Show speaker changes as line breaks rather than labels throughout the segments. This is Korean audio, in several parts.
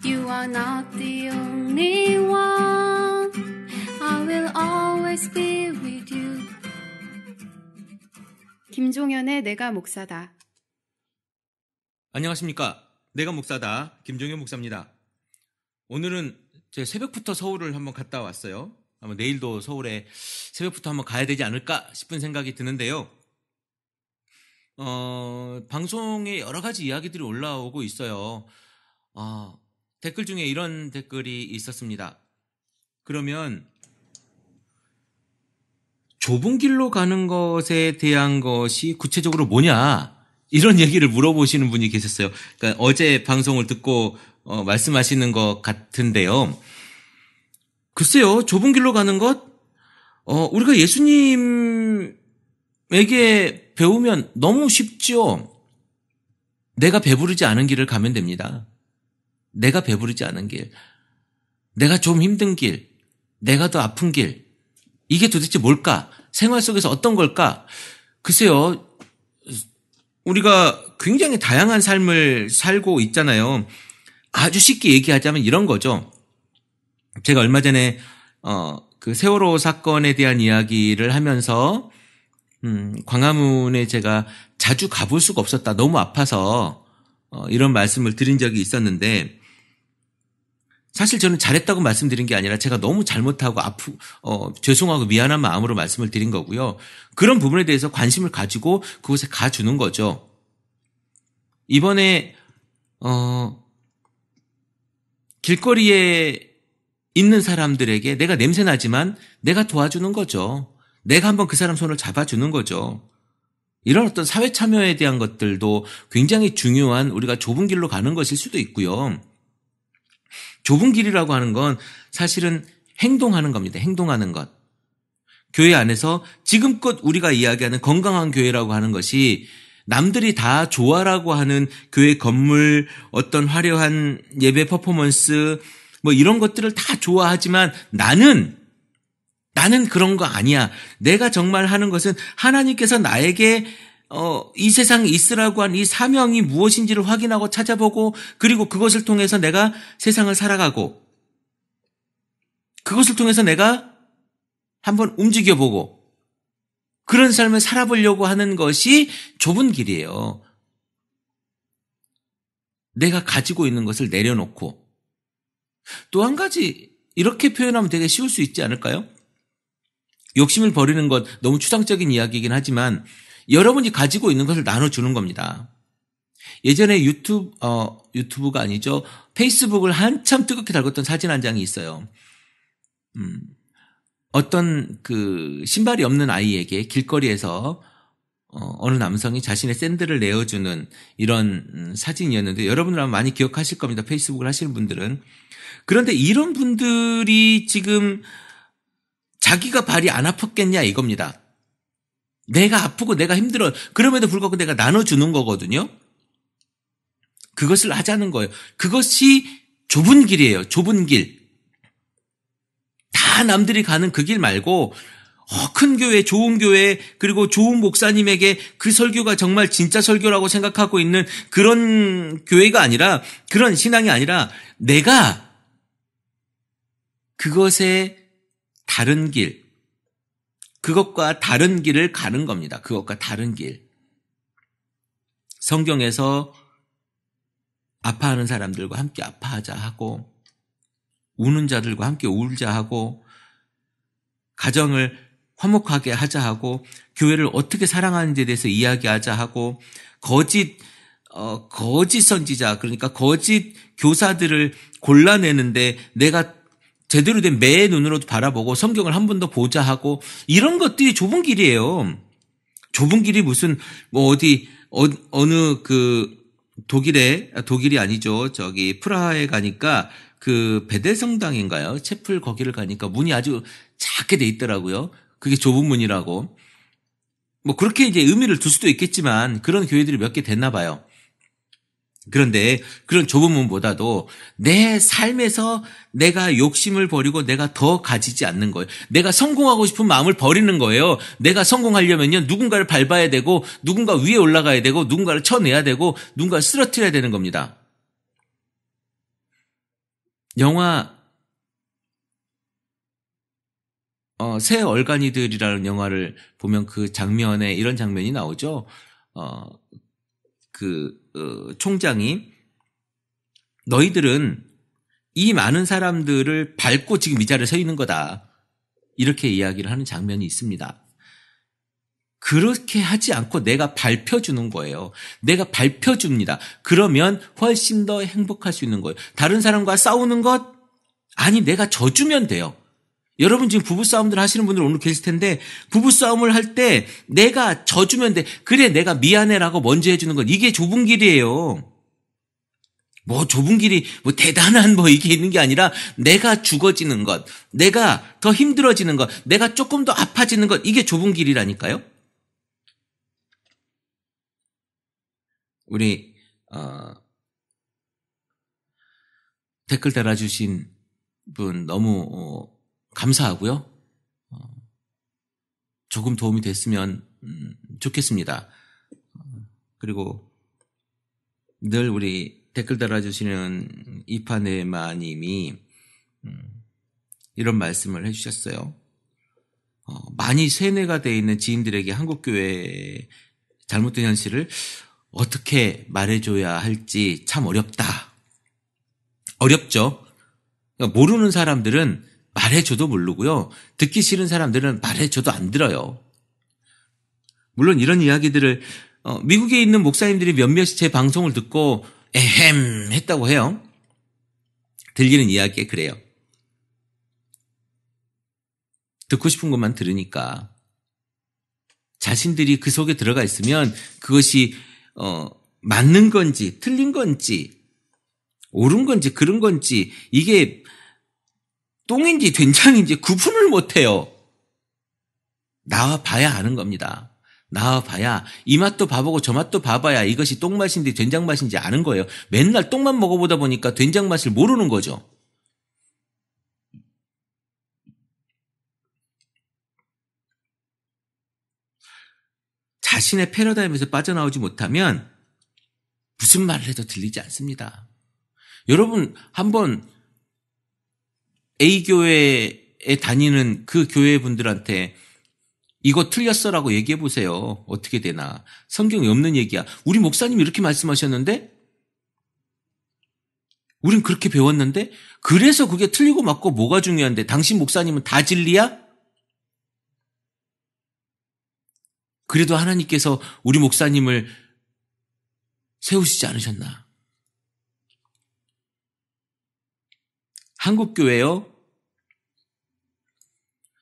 You are not the only one. I will always be with you. 김종현의 내가 목사다.
안녕하십니까. 내가 목사다. 김종현 목사입니다. 오늘은 제 새벽부터 서울을 한번 갔다 왔어요. 아마 내일도 서울에 새벽부터 한번 가야 되지 않을까 싶은 생각이 드는데요. 방송에 여러 가지 이야기들이 올라오고 있어요. 댓글 중에 이런 댓글이 있었습니다. 그러면 좁은 길로 가는 것에 대한 것이 구체적으로 뭐냐? 이런 얘기를 물어보시는 분이 계셨어요. 그러니까 어제 방송을 듣고 말씀하시는 것 같은데요. 글쎄요, 좁은 길로 가는 것, 우리가 예수님에게 배우면 너무 쉽죠. 내가 배부르지 않은 길을 가면 됩니다. 내가 배부르지 않은 길, 내가 좀 힘든 길, 내가 더 아픈 길, 이게 도대체 뭘까? 생활 속에서 어떤 걸까? 글쎄요, 우리가 굉장히 다양한 삶을 살고 있잖아요. 아주 쉽게 얘기하자면 이런 거죠. 제가 얼마 전에 그 세월호 사건에 대한 이야기를 하면서 광화문에 제가 자주 가볼 수가 없었다. 너무 아파서 이런 말씀을 드린 적이 있었는데, 사실 저는 잘했다고 말씀드린 게 아니라 제가 너무 잘못하고 죄송하고 미안한 마음으로 말씀을 드린 거고요. 그런 부분에 대해서 관심을 가지고 그곳에 가주는 거죠. 이번에 길거리에 있는 사람들에게 내가 냄새나지만 내가 도와주는 거죠. 내가 한번 그 사람 손을 잡아주는 거죠. 이런 어떤 사회 참여에 대한 것들도 굉장히 중요한 우리가 좁은 길로 가는 것일 수도 있고요. 좁은 길이라고 하는 건 사실은 행동하는 겁니다. 행동하는 것. 교회 안에서 지금껏 우리가 이야기하는 건강한 교회라고 하는 것이 남들이 다 좋아라고 하는 교회 건물, 어떤 화려한 예배 퍼포먼스, 뭐 이런 것들을 다 좋아하지만 나는 그런 거 아니야. 내가 정말 하는 것은 하나님께서 나에게 이 세상에 있으라고 한 이 사명이 무엇인지를 확인하고 찾아보고, 그리고 그것을 통해서 내가 세상을 살아가고, 그것을 통해서 내가 한번 움직여보고, 그런 삶을 살아보려고 하는 것이 좁은 길이에요. 내가 가지고 있는 것을 내려놓고. 또 한 가지 이렇게 표현하면 되게 쉬울 수 있지 않을까요? 욕심을 버리는 것, 너무 추상적인 이야기이긴 하지만 여러분이 가지고 있는 것을 나눠주는 겁니다. 예전에 유튜브가 아니죠. 페이스북을 한참 뜨겁게 달궜던 사진 한 장이 있어요. 어떤 그 신발이 없는 아이에게 길거리에서 어느 남성이 자신의 샌들을 내어주는 이런 사진이었는데, 여러분들 아마 많이 기억하실 겁니다. 페이스북을 하시는 분들은. 그런데 이런 분들이 지금 자기가 발이 안 아팠겠냐 이겁니다. 내가 아프고 내가 힘들어. 그럼에도 불구하고 내가 나눠주는 거거든요. 그것을 하자는 거예요. 그것이 좁은 길이에요. 좁은 길. 다 남들이 가는 그 길 말고 큰 교회, 좋은 교회, 그리고 좋은 목사님에게 그 설교가 정말 진짜 설교라고 생각하고 있는 그런 교회가 아니라, 그런 신앙이 아니라 내가 그것의 다른 길, 그것과 다른 길을 가는 겁니다. 그것과 다른 길. 성경에서 아파하는 사람들과 함께 아파하자 하고, 우는 자들과 함께 울자 하고, 가정을 화목하게 하자 하고, 교회를 어떻게 사랑하는지에 대해서 이야기하자 하고, 거짓 선지자, 그러니까 거짓 교사들을 골라내는데 내가 제대로 된 매의 눈으로도 바라보고 성경을 한 번 더 보자 하고, 이런 것들이 좁은 길이에요. 좁은 길이 무슨 어느 그 독일이 아니죠. 저기 프라하에 가니까 그 베델성당인가요? 채플 거기를 가니까 문이 아주 작게 돼 있더라고요. 그게 좁은 문이라고. 뭐 그렇게 이제 의미를 둘 수도 있겠지만 그런 교회들이 몇 개 됐나 봐요. 그런데 그런 좁은 문보다도 내 삶에서 내가 욕심을 버리고 내가 더 가지지 않는 거예요. 내가 성공하고 싶은 마음을 버리는 거예요. 내가 성공하려면요, 누군가를 밟아야 되고, 누군가 위에 올라가야 되고, 누군가를 쳐내야 되고, 누군가를 쓰러뜨려야 되는 겁니다. 영화 새 얼간이들이라는 영화를 보면 그 장면에 이런 장면이 나오죠. 총장이 너희들은 이 많은 사람들을 밟고 지금 이 자리에 서 있는 거다. 이렇게 이야기를 하는 장면이 있습니다. 그렇게 하지 않고 내가 밟혀주는 거예요. 내가 밟혀줍니다. 그러면 훨씬 더 행복할 수 있는 거예요. 다른 사람과 싸우는 것? 아니, 내가 져주면 돼요. 여러분 지금 부부싸움들 하시는 분들 오늘 계실 텐데 부부싸움을 할 때 내가 져주면 돼. 그래, 내가 미안해라고 먼저 해주는 것. 이게 좁은 길이에요. 뭐 좁은 길이 뭐 대단한 뭐 이게 있는 게 아니라 내가 죽어지는 것, 내가 더 힘들어지는 것, 내가 조금 더 아파지는 것, 이게 좁은 길이라니까요. 우리 댓글 달아주신 분 너무 감사하고요. 조금 도움이 됐으면 좋겠습니다. 그리고 늘 우리 댓글 달아주시는 이파네마님이 이런 말씀을 해주셨어요. 많이 세뇌가 되어 있는 지인들에게 한국교회의 잘못된 현실을 어떻게 말해줘야 할지 참 어렵다. 어렵죠. 그러니까 모르는 사람들은 말해줘도 모르고요. 듣기 싫은 사람들은 말해줘도 안 들어요. 물론 이런 이야기들을 미국에 있는 목사님들이 몇몇이 제 방송을 듣고 에헴 했다고 해요. 들리는 이야기에 그래요. 듣고 싶은 것만 들으니까. 자신들이 그 속에 들어가 있으면 그것이 맞는 건지 틀린 건지 옳은 건지 그른 건지 이게 똥인지 된장인지 구분을 못해요. 나와 봐야 아는 겁니다. 나와 봐야 이 맛도 봐보고 저 맛도 봐봐야 이것이 똥맛인지 된장맛인지 아는 거예요. 맨날 똥만 먹어보다 보니까 된장맛을 모르는 거죠. 자신의 패러다임에서 빠져나오지 못하면 무슨 말을 해도 들리지 않습니다. 여러분 한번 A교회에 다니는 그 교회 분들한테 이거 틀렸어라고 얘기해 보세요. 어떻게 되나. 성경에 없는 얘기야. 우리 목사님이 이렇게 말씀하셨는데 우린 그렇게 배웠는데 그래서 그게 틀리고 맞고 뭐가 중요한데 당신 목사님은 다 진리야? 그래도 하나님께서 우리 목사님을 세우시지 않으셨나? 한국교회요?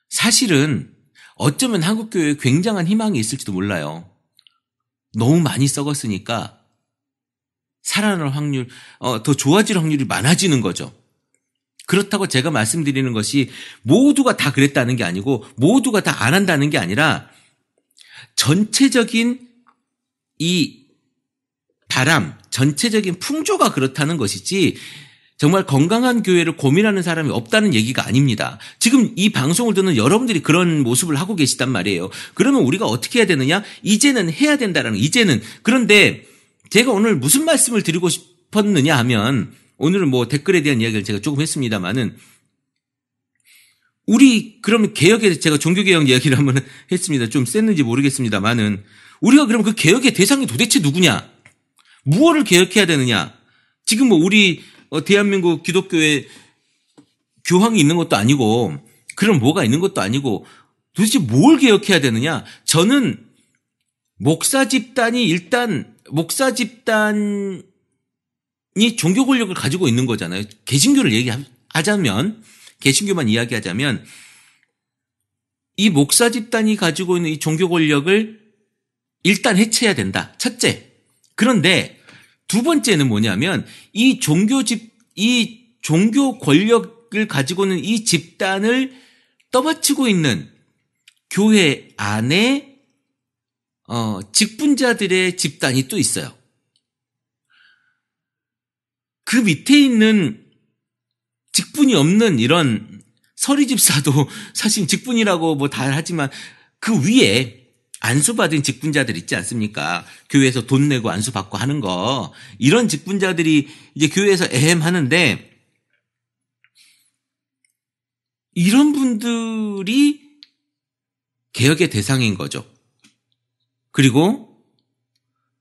사실은 어쩌면 한국교회에 굉장한 희망이 있을지도 몰라요. 너무 많이 썩었으니까 살아날 확률, 더 좋아질 확률이 많아지는 거죠. 그렇다고 제가 말씀드리는 것이 모두가 다 그랬다는 게 아니고 모두가 다 안 한다는 게 아니라 전체적인 이 바람, 전체적인 풍조가 그렇다는 것이지 정말 건강한 교회를 고민하는 사람이 없다는 얘기가 아닙니다. 지금 이 방송을 듣는 여러분들이 그런 모습을 하고 계시단 말이에요. 그러면 우리가 어떻게 해야 되느냐? 이제는 해야 된다라는 이제는. 그런데 제가 오늘 무슨 말씀을 드리고 싶었느냐 하면 오늘은 뭐 댓글에 대한 이야기를 제가 조금 했습니다만은 우리 그러면 개혁에 제가 종교개혁 이야기를 한번 했습니다. 좀 셌는지 모르겠습니다만은 우리가 그럼 그 개혁의 대상이 도대체 누구냐? 무엇을 개혁해야 되느냐? 지금 뭐 우리 대한민국 기독교에 교황이 있는 것도 아니고 그럼 뭐가 있는 것도 아니고 도대체 뭘 개혁해야 되느냐? 저는 목사 집단이 종교 권력을 가지고 있는 거잖아요. 개신교를 얘기하자면 개신교만 이야기하자면 이 목사 집단이 가지고 있는 이 종교 권력을 일단 해체해야 된다. 첫째. 그런데 두 번째는 뭐냐면 이 종교 권력을 가지고 있는 이 집단을 떠받치고 있는 교회 안에 직분자들의 집단이 또 있어요. 그 밑에 있는 직분이 없는 이런 서리 집사도 사실 직분이라고 뭐 다 하지만 그 위에 안수받은 직분자들 있지 않습니까? 교회에서 돈 내고 안수받고 하는 거. 이런 직분자들이 이제 교회에서 에헴 하는데 이런 분들이 개혁의 대상인 거죠. 그리고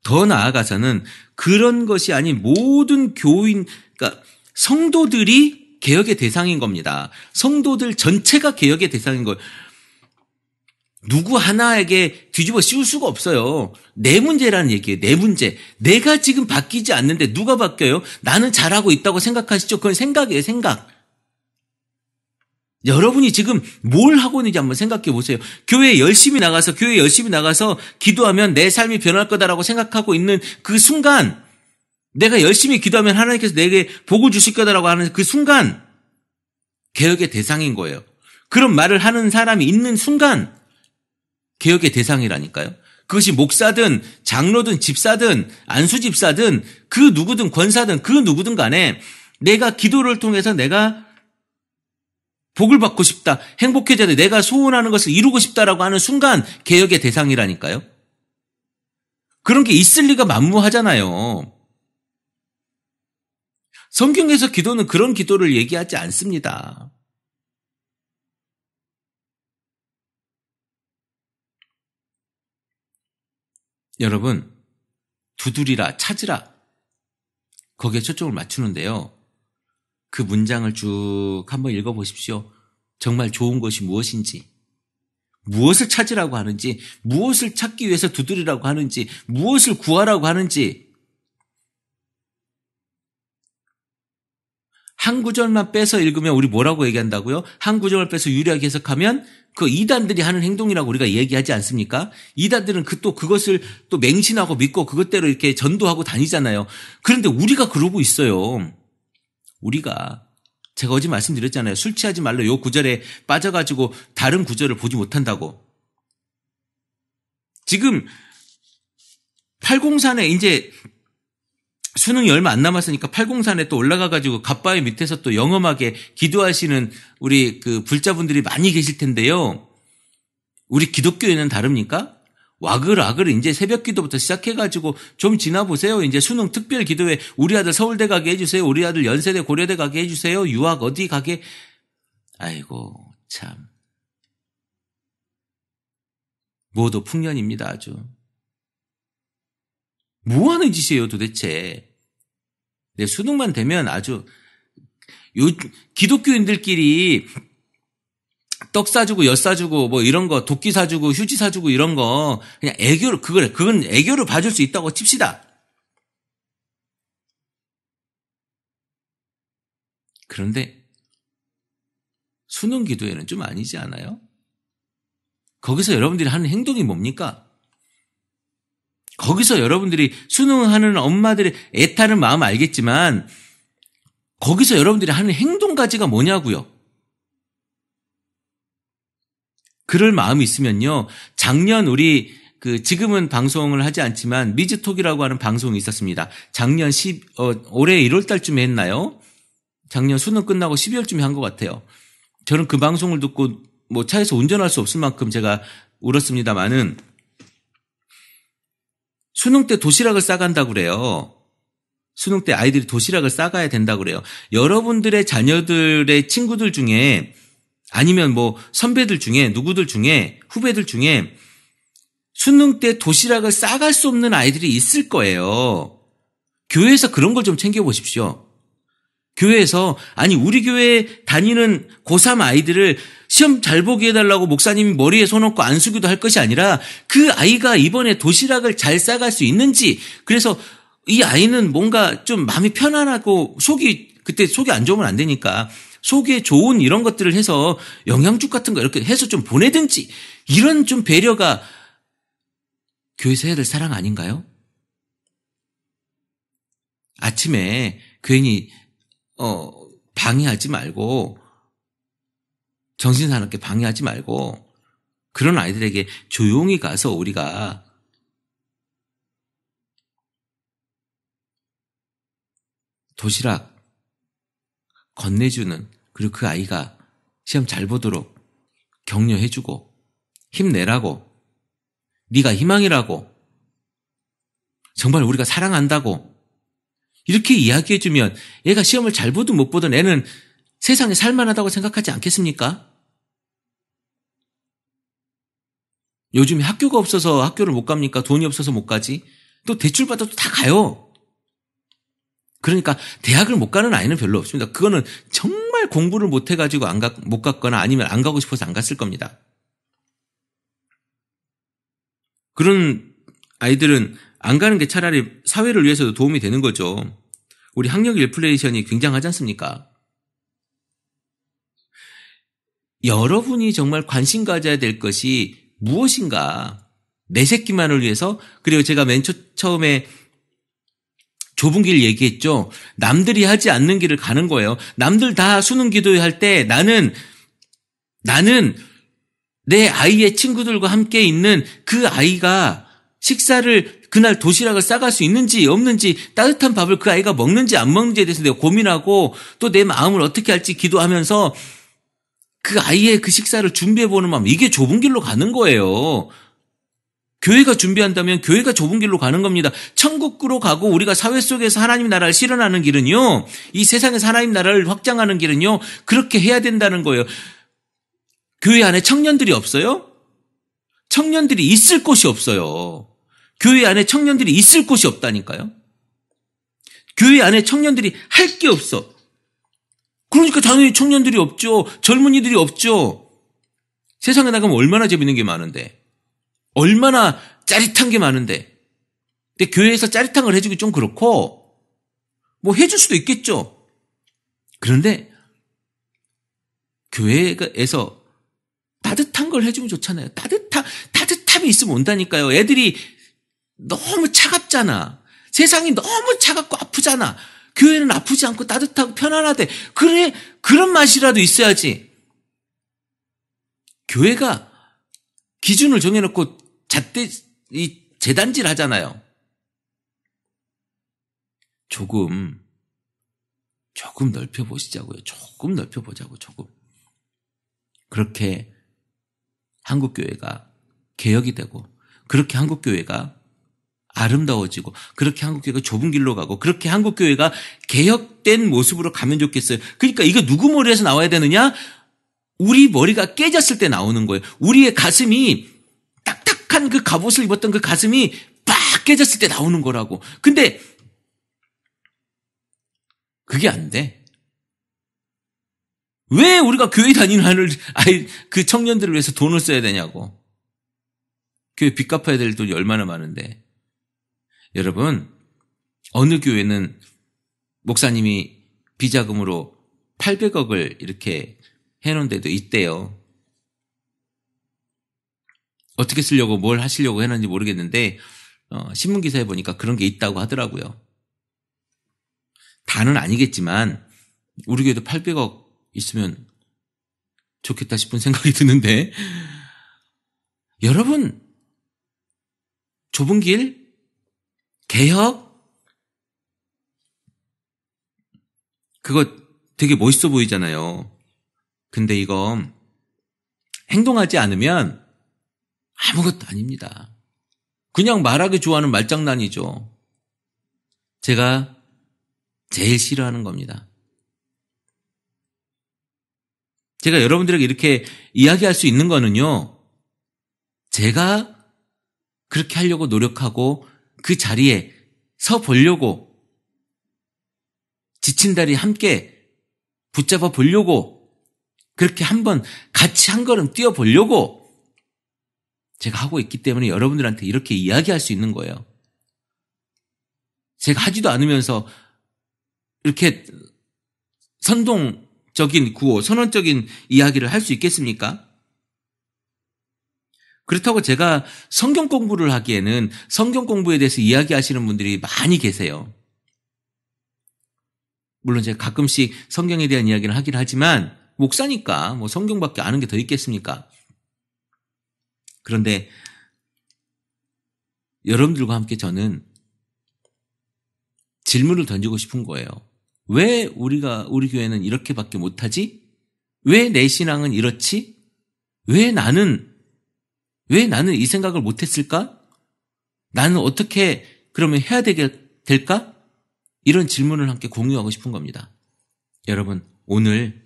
더 나아가서는 그런 것이 아닌 모든 교인, 그러니까 성도들이 개혁의 대상인 겁니다. 성도들 전체가 개혁의 대상인 거예요. 누구 하나에게 뒤집어 씌울 수가 없어요. 내 문제라는 얘기예요. 내 문제. 내가 지금 바뀌지 않는데 누가 바뀌어요? 나는 잘하고 있다고 생각하시죠? 그건 생각이에요. 생각. 여러분이 지금 뭘 하고 있는지 한번 생각해 보세요. 교회에 열심히 나가서 기도하면 내 삶이 변할 거다라고 생각하고 있는 그 순간, 내가 열심히 기도하면 하나님께서 내게 복을 주실 거다라고 하는 그 순간 개혁의 대상인 거예요. 그런 말을 하는 사람이 있는 순간 개혁의 대상이라니까요. 그것이 목사든 장로든 집사든 안수집사든 그 누구든 권사든 그 누구든 간에 내가 기도를 통해서 내가 복을 받고 싶다, 행복해져야 돼, 내가 소원하는 것을 이루고 싶다라고 하는 순간 개혁의 대상이라니까요. 그런 게 있을 리가 만무하잖아요. 성경에서 기도는 그런 기도를 얘기하지 않습니다. 여러분, 두드리라, 찾으라, 거기에 초점을 맞추는데요. 그 문장을 쭉 한번 읽어보십시오. 정말 좋은 것이 무엇인지, 무엇을 찾으라고 하는지, 무엇을 찾기 위해서 두드리라고 하는지, 무엇을 구하라고 하는지. 한 구절만 빼서 읽으면 우리 뭐라고 얘기한다고요? 한 구절을 빼서 유리하게 해석하면 그 이단들이 하는 행동이라고 우리가 얘기하지 않습니까? 이단들은 그것을 또 맹신하고 믿고 그것대로 이렇게 전도하고 다니잖아요. 그런데 우리가 그러고 있어요. 우리가, 제가 어제 말씀드렸잖아요. 술 취하지 말라 요 구절에 빠져가지고 다른 구절을 보지 못한다고. 지금 803에 이제 수능이 얼마 안 남았으니까 803에 또 올라가가지고 갓바위 밑에서 또 영험하게 기도하시는 우리 그 불자분들이 많이 계실 텐데요. 우리 기독교회는 다릅니까? 와글와글 이제 새벽 기도부터 시작해가지고 좀 지나보세요. 이제 수능 특별 기도회 우리 아들 서울대 가게 해주세요. 우리 아들 연세대 고려대 가게 해주세요. 유학 어디 가게. 아이고 참. 모두 풍년입니다. 아주. 뭐 하는 짓이에요 도대체. 네, 수능만 되면 아주 기독교인들끼리 떡 사주고 엿 사주고 뭐 이런 거 도끼 사주고 휴지 사주고 이런 거 그냥 애교로 그건 애교로 봐줄 수 있다고 칩시다. 그런데 수능 기도회는 좀 아니지 않아요? 거기서 여러분들이 하는 행동이 뭡니까? 거기서 여러분들이 수능하는 엄마들의 애타는 마음 알겠지만 거기서 여러분들이 하는 행동가지가 뭐냐고요? 그럴 마음이 있으면요. 작년 우리 지금은 방송을 하지 않지만 미즈톡이라고 하는 방송이 있었습니다. 작년 올해 1월 달쯤에 했나요? 작년 수능 끝나고 12월쯤에 한 것 같아요. 저는 그 방송을 듣고 뭐 차에서 운전할 수 없을 만큼 제가 울었습니다만은 수능 때 도시락을 싸간다고 그래요. 수능 때 아이들이 도시락을 싸가야 된다고 그래요. 여러분들의 자녀들의 친구들 중에 아니면 뭐 선배들 중에 누구들 중에 후배들 중에 수능 때 도시락을 싸갈 수 없는 아이들이 있을 거예요. 교회에서 그런 걸 좀 챙겨보십시오. 교회에서 아니 우리 교회에 다니는 고3 아이들을 시험 잘 보게 해달라고 목사님이 머리에 손 얹고 안수기도 할 것이 아니라 그 아이가 이번에 도시락을 잘 싸갈 수 있는지, 그래서 이 아이는 뭔가 좀 마음이 편안하고 그때 속이 안 좋으면 안 되니까 속에 좋은 이런 것들을 해서 영양죽 같은 거 이렇게 해서 좀 보내든지, 이런 좀 배려가 교회에서 해야 될 사랑 아닌가요? 아침에 괜히 방해하지 말고, 정신사납게 방해하지 말고 그런 아이들에게 조용히 가서 우리가 도시락 건네주는, 그리고 그 아이가 시험 잘 보도록 격려해주고 힘내라고, 네가 희망이라고, 정말 우리가 사랑한다고 이렇게 이야기해주면, 얘가 시험을 잘 보든 못 보든 애는 세상에 살만하다고 생각하지 않겠습니까? 요즘에 학교가 없어서 학교를 못 갑니까? 돈이 없어서 못 가지? 또 대출받아도 다 가요. 그러니까 대학을 못 가는 아이는 별로 없습니다. 그거는 정말 공부를 못 해가지고 못 갔거나 아니면 안 가고 싶어서 안 갔을 겁니다. 그런 아이들은 안 가는 게 차라리 사회를 위해서도 도움이 되는 거죠. 우리 학력 인플레이션이 굉장하지 않습니까? 여러분이 정말 관심 가져야 될 것이 무엇인가? 내 새끼만을 위해서? 그리고 제가 맨 처음에 좁은 길 얘기했죠. 남들이 하지 않는 길을 가는 거예요. 남들 다 수능 기도할 때 나는 내 아이의 친구들과 함께 있는 그 아이가 식사를 그날 도시락을 싸갈 수 있는지 없는지 따뜻한 밥을 그 아이가 먹는지 안 먹는지에 대해서 내가 고민하고 또 내 마음을 어떻게 할지 기도하면서 그 아이의 그 식사를 준비해보는 마음, 이게 좁은 길로 가는 거예요. 교회가 준비한다면 교회가 좁은 길로 가는 겁니다. 천국으로 가고 우리가 사회 속에서 하나님 나라를 실현하는 길은요, 이 세상에서 하나님 나라를 확장하는 길은요, 그렇게 해야 된다는 거예요. 교회 안에 청년들이 없어요? 청년들이 있을 곳이 없어요. 교회 안에 청년들이 있을 곳이 없다니까요. 교회 안에 청년들이 할 게 없어. 그러니까 당연히 청년들이 없죠. 젊은이들이 없죠. 세상에 나가면 얼마나 재밌는 게 많은데, 얼마나 짜릿한 게 많은데. 근데 교회에서 짜릿한 걸 해주기 좀 그렇고, 뭐 해줄 수도 있겠죠. 그런데 교회에서 따뜻한 걸 해주면 좋잖아요. 따뜻함이 있으면 온다니까요. 애들이 너무 차갑잖아. 세상이 너무 차갑고 아프잖아. 교회는 아프지 않고 따뜻하고 편안하대. 그래, 그런 맛이라도 있어야지. 교회가 기준을 정해놓고 재단질 하잖아요. 조금 넓혀보시자고요. 조금 넓혀보자고, 조금. 그렇게 한국교회가 개혁이 되고, 그렇게 한국교회가 아름다워지고, 그렇게 한국교회가 좁은 길로 가고, 그렇게 한국교회가 개혁된 모습으로 가면 좋겠어요. 그러니까 이거 누구 머리에서 나와야 되느냐? 우리 머리가 깨졌을 때 나오는 거예요. 우리의 가슴이 딱딱한 그 갑옷을 입었던 그 가슴이 빡 깨졌을 때 나오는 거라고. 근데 그게 안 돼. 왜 우리가 교회 다니는 그 청년들을 위해서 돈을 써야 되냐고. 교회 빚 갚아야 될 돈이 얼마나 많은데. 여러분, 어느 교회는 목사님이 비자금으로 800억을 이렇게 해놓은 데도 있대요. 어떻게 쓰려고 뭘 하시려고 해놨는지 모르겠는데 신문기사에 보니까 그런 게 있다고 하더라고요. 다는 아니겠지만 우리 교회도 800억 있으면 좋겠다 싶은 생각이 드는데, 여러분, 좁은 길, 개혁, 그거 되게 멋있어 보이잖아요. 근데 이거 행동하지 않으면 아무것도 아닙니다. 그냥 말하기 좋아하는 말장난이죠. 제가 제일 싫어하는 겁니다. 제가 여러분들에게 이렇게 이야기할 수 있는 거는요, 제가 그렇게 하려고 노력하고 그 자리에 서 보려고, 지친 다리 함께 붙잡아 보려고, 그렇게 한번 같이 한 걸음 뛰어 보려고 제가 하고 있기 때문에 여러분들한테 이렇게 이야기할 수 있는 거예요. 제가 하지도 않으면서 이렇게 선동적인 구호, 선언적인 이야기를 할 수 있겠습니까? 그렇다고 제가 성경 공부를 하기에는 성경 공부에 대해서 이야기하시는 분들이 많이 계세요. 물론 제가 가끔씩 성경에 대한 이야기를 하긴 하지만 목사니까 뭐 성경밖에 아는 게 더 있겠습니까? 그런데 여러분들과 함께 저는 질문을 던지고 싶은 거예요. 왜 우리 교회는 이렇게밖에 못하지? 왜 내 신앙은 이렇지? 왜 나는 이 생각을 못했을까? 나는 어떻게 그러면 해야 될까? 이런 질문을 함께 공유하고 싶은 겁니다. 여러분, 오늘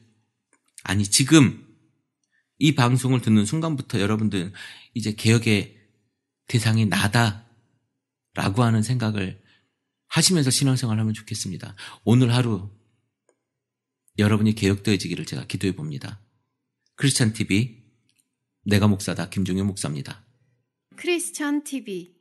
아니, 지금 이 방송을 듣는 순간부터 여러분들 이제 개혁의 대상이 나다라고 하는 생각을 하시면서 신앙생활을 하면 좋겠습니다. 오늘 하루 여러분이 개혁되어지기를 제가 기도해 봅니다. 크리스찬 TV 내가 목사다 김종효 목사입니다.
크리스찬 TV